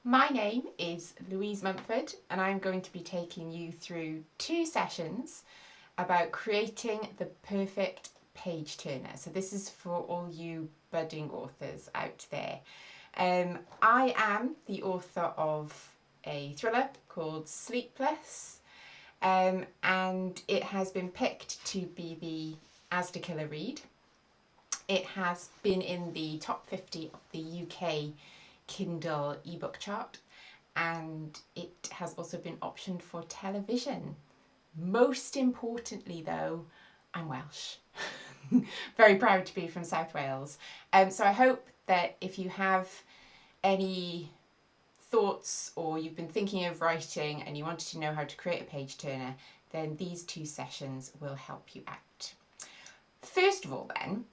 My name is Louise Mumford and I'm going to be taking you through 2 sessions about creating the perfect page turner. So this is for all you budding authors out there. I am the author of a thriller called Sleepless, and it has been picked to be the Asda Killer read. It has been in the top 50 of the UK Kindle ebook chart, and it has also been optioned for television. Most importantly though, I'm Welsh. Very proud to be from South Wales. So I hope that if you have any thoughts or you've been thinking of writing and you wanted to know how to create a page turner, then these 2 sessions will help you out. First of all then,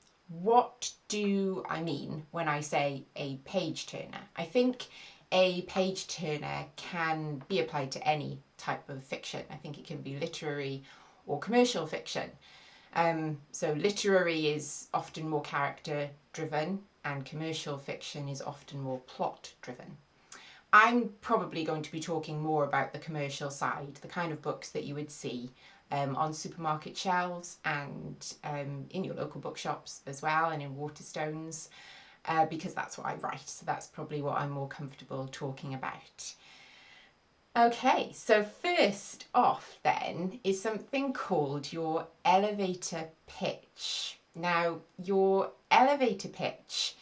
what do I mean when I say a page turner? I think a page turner can be applied to any type of fiction. I think it can be literary or commercial fiction. So literary is often more character driven and commercial fiction is often more plot driven. I'm probably going to be talking more about the commercial side, the kind of books that you would see on supermarket shelves and in your local bookshops as well, and in Waterstones, because that's what I write, so that's probably what I'm more comfortable talking about. Okay, so first off then is something called your elevator pitch. Now, your elevator pitch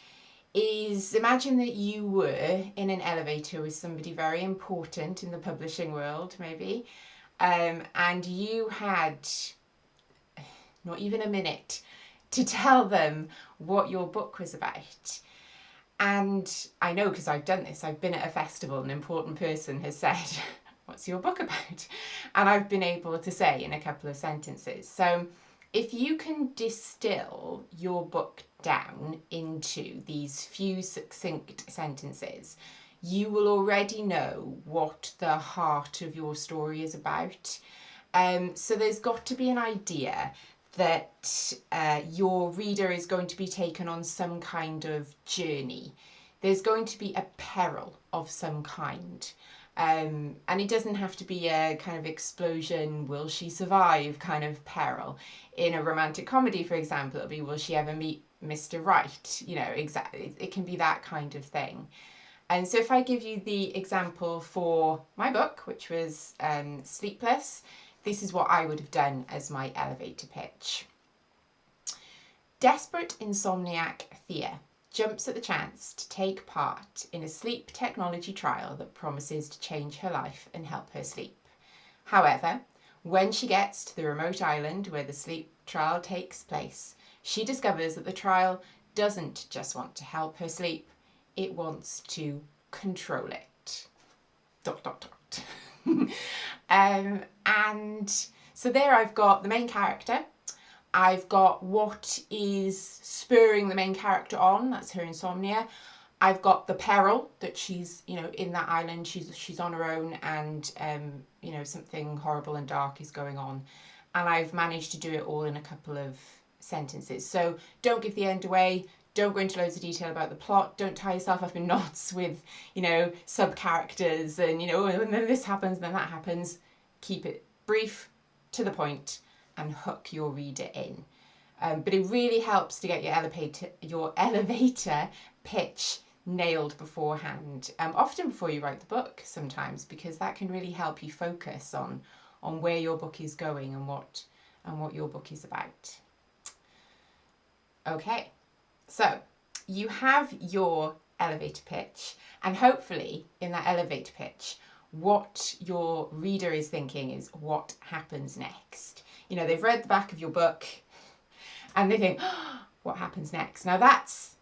is, imagine that you were in an elevator with somebody very important in the publishing world, maybe, and you had not even a minute to tell them what your book was about. And I know because I've done this, I've been at a festival, an important person has said, what's your book about? And I've been able to say in a couple of sentences. So if you can distill your book down into these few succinct sentences, you will already know what the heart of your story is about. So there's got to be an idea that your reader is going to be taken on some kind of journey. There's going to be a peril of some kind. And it doesn't have to be a kind of explosion, will she survive kind of peril. In a romantic comedy, for example, it'll be, will she ever meet Mr. Right? You know, exactly. It can be that kind of thing. And so if I give you the example for my book, which was Sleepless, this is what I would have done as my elevator pitch. Desperate insomniac Thea jumps at the chance to take part in a sleep technology trial that promises to change her life and help her sleep. However, when she gets to the remote island where the sleep trial takes place, she discovers that the trial doesn't just want to help her sleep, it wants to control it. ... And so there I've got the main character. I've got what is spurring the main character on, that's her insomnia. I've got the peril that she's, you know, in that island, she's on her own and, you know, something horrible and dark is going on. And I've managed to do it all in a couple of sentences. So don't give the end away. Don't go into loads of detail about the plot. Don't tie yourself up in knots with, you know, sub-characters and, you know, and then this happens, and then that happens. Keep it brief, to the point, and hook your reader in. But it really helps to get your elevator pitch nailed beforehand, often before you write the book sometimes, because that can really help you focus on where your book is going and what your book is about. Okay. So you have your elevator pitch, and hopefully in that elevator pitch, what your reader is thinking is what happens next. You know, they've read the back of your book and they think, oh, what happens next? Now that's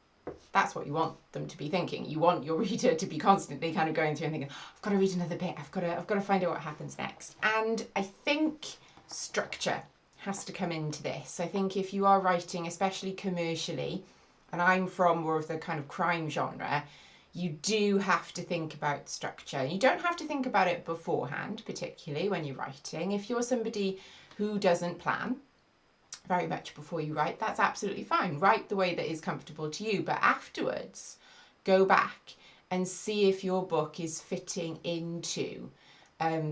what you want them to be thinking. You want your reader to be constantly kind of going through and thinking, oh, I've got to read another bit. I've got to find out what happens next. And I think structure has to come into this. I think if you are writing, especially commercially, and I'm from more of the kind of crime genre, you do have to think about structure. You don't have to think about it beforehand, particularly when you're writing. If you're somebody who doesn't plan very much before you write, that's absolutely fine. Write the way that is comfortable to you, but afterwards, go back and see if your book is fitting into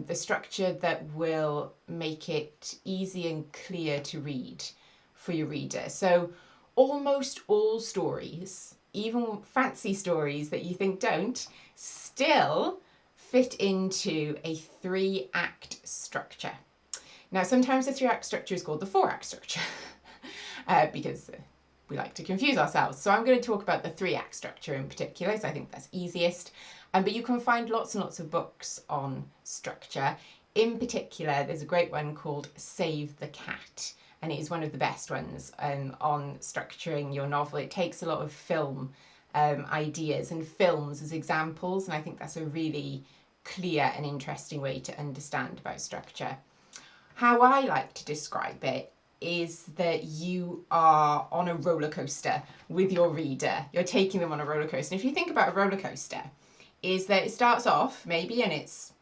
the structure that will make it easy and clear to read for your reader. So almost all stories, even fancy stories that you think don't, still fit into a 3-act structure. Now, sometimes the 3-act structure is called the 4-act structure because we like to confuse ourselves. So I'm going to talk about the 3-act structure in particular, so I think that's easiest. But you can find lots and lots of books on structure. In particular, there's a great one called Save the Cat, and it is one of the best ones on structuring your novel. It takes a lot of film ideas and films as examples, and I think that's a really clear and interesting way to understand about structure. How I like to describe it is that you are on a roller coaster with your reader. You're taking them on a roller coaster. And if you think about a roller coaster, is that it starts off maybe and it's,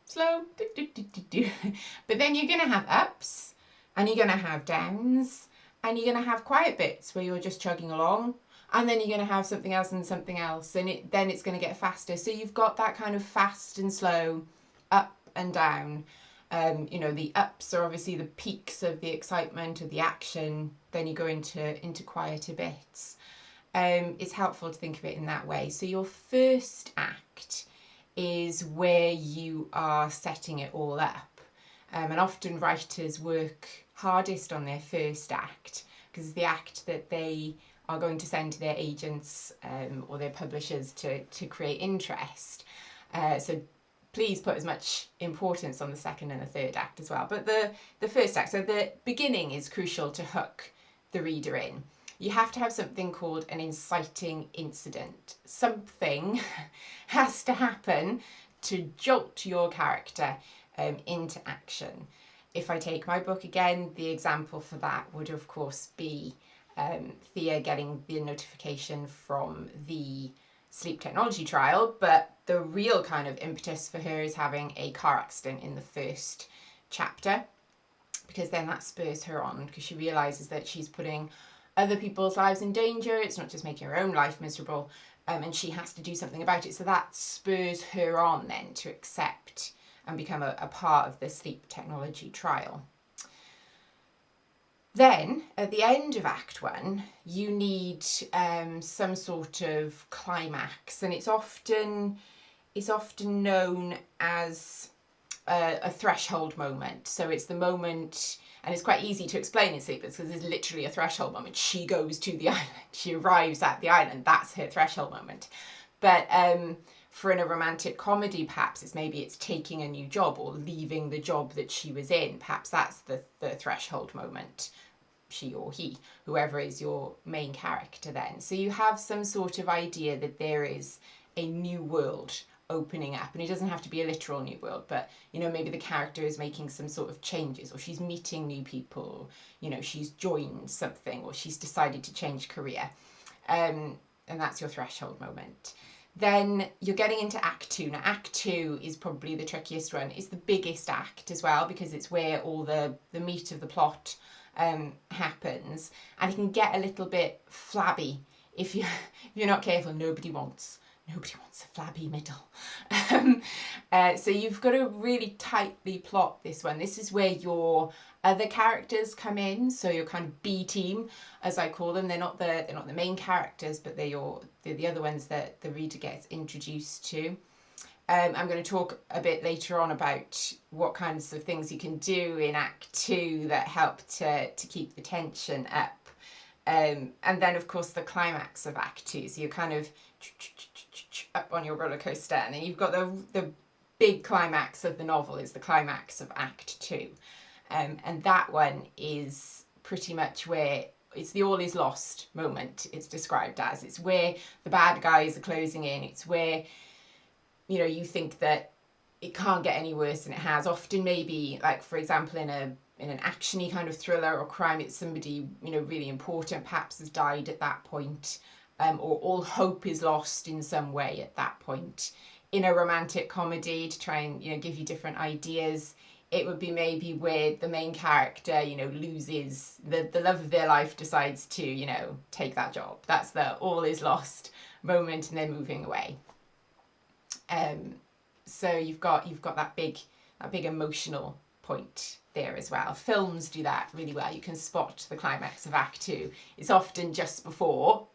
slow, but then you're going to have ups and you're going to have downs and you're going to have quiet bits where you're just chugging along, and then you're going to have something else and something else, and then it's going to get faster. So you've got that kind of fast and slow, up and down. The ups are obviously the peaks of the excitement of the action, then you go into quieter bits. It's helpful to think of it in that way. So your first act is where you are setting it all up. And often writers work hardest on their first act because it's the act that they are going to send to their agents or their publishers to create interest. So please put as much importance on the second and the third act as well. But the first act, so the beginning is crucial to hook the reader in. You have to have something called an inciting incident. Something has to happen to jolt your character into action. If I take my book again, the example for that would of course be Thea getting the notification from the sleep technology trial, but the real kind of impetus for her is having a car accident in the first chapter, because then that spurs her on, because she realises that she's putting other people's lives in danger. It's not just making her own life miserable, and she has to do something about it. So that spurs her on then to accept and become a part of the sleep technology trial. Then, at the end of Act 1, you need some sort of climax, and it's often known as a threshold moment. So it's the moment, and it's quite easy to explain in Sleepers because there's literally a threshold moment. She goes to the island, she arrives at the island, that's her threshold moment. But for in a romantic comedy, perhaps it's taking a new job or leaving the job that she was in. Perhaps that's the threshold moment. She or he, whoever is your main character then. So you have some sort of idea that there is a new world opening up, and it doesn't have to be a literal new world, but maybe the character is making some sort of changes, or she's meeting new people, or she's joined something, or she's decided to change career, and that's your threshold moment. Then you're getting into Act 2. Now Act 2 is probably the trickiest one. It's the biggest act as well, because it's where all the meat of the plot happens, and it can get a little bit flabby if you're not careful. Nobody wants a flabby middle. So you've got to really tightly plot this one. This is where your other characters come in. So your kind of B team, as I call them. They're not the main characters, but they're the other ones that the reader gets introduced to. I'm going to talk a bit later on about what kinds of things you can do in Act 2 that help to keep the tension up. And then, of course, the climax of Act 2. So you're kind of up on your roller coaster, and then you've got the big climax of the novel is the climax of Act 2. And that one is pretty much where it's the all is lost moment, it's described as. It's where the bad guys are closing in. It's where you think that it can't get any worse than it has. Often maybe, like for example, in an actiony kind of thriller or crime, it's somebody really important perhaps has died at that point, or all hope is lost in some way at that point. In a romantic comedy, to try and give you different ideas, it would be maybe where the main character loses the love of their life, decides to take that job. That's the all is lost moment and they're moving away. So you've got that big emotional point there as well. Films do that really well. You can spot the climax of Act 2. It's often just before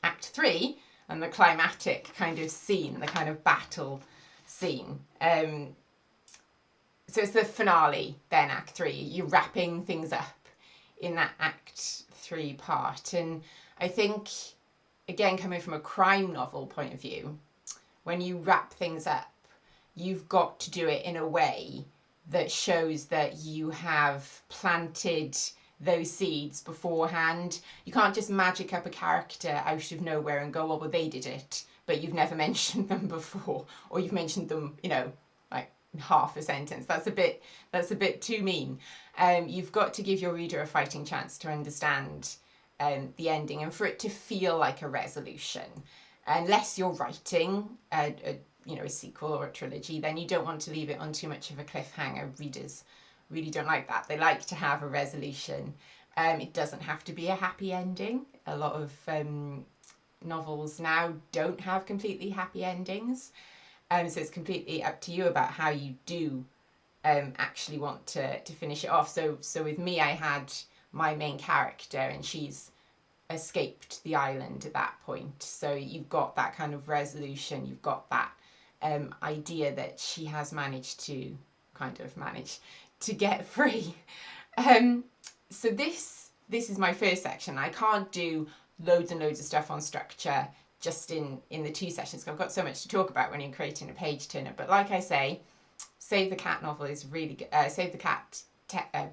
Act 3 and the climatic kind of scene, the kind of battle scene. So it's the finale then, Act 3. You're wrapping things up in that Act 3 part. And I think, again, coming from a crime novel point of view, when you wrap things up, you've got to do it in a way that shows that you have planted those seeds beforehand. You can't just magic up a character out of nowhere and go, oh, well, they did it, but you've never mentioned them before, or you've mentioned them, you know, like half a sentence. That's a bit too mean. You've got to give your reader a fighting chance to understand the ending and for it to feel like a resolution. Unless you're writing a sequel or a trilogy, then you don't want to leave it on too much of a cliffhanger. Readers really don't like that. They like to have a resolution. It doesn't have to be a happy ending. A lot of novels now don't have completely happy endings. So it's completely up to you about how you do actually want to finish it off. So with me, I had my main character and she's escaped the island at that point. So you've got that kind of resolution. You've got that idea that she has managed to get free. So this is my first section. I can't do loads and loads of stuff on structure just in the 2 sessions because I've got so much to talk about when you're creating a page turner. But like I say, Save the Cat novel is really good. Save the Cat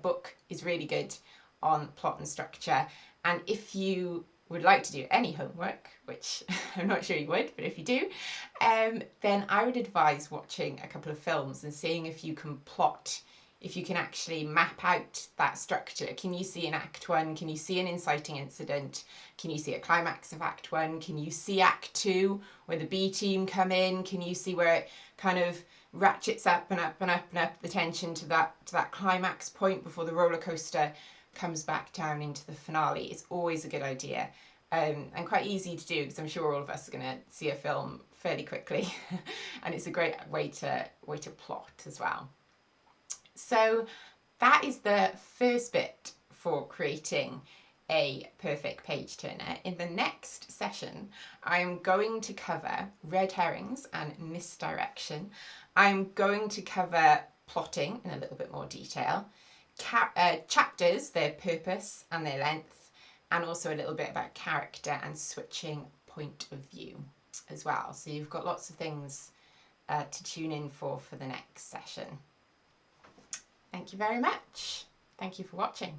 book is really good on plot and structure. And if you would like to do any homework, which I'm not sure you would, but if you do, then I would advise watching a couple of films and seeing if you can plot, if you can actually map out that structure. Can you see in Act 1? Can you see an inciting incident? Can you see a climax of Act 1? Can you see Act 2 where the B team come in? Can you see where it kind of ratchets up and up and up and up the tension to that climax point before the roller coaster comes back down into the finale? It's always a good idea and quite easy to do because I'm sure all of us are going to see a film fairly quickly and it's a great way to plot as well. So that is the first bit for creating a perfect page turner. In the next session, I'm going to cover red herrings and misdirection. I'm going to cover plotting in a little bit more detail, chapters, their purpose and their length, and also a little bit about character and switching point of view as well. So you've got lots of things to tune in for the next session. Thank you very much. Thank you for watching.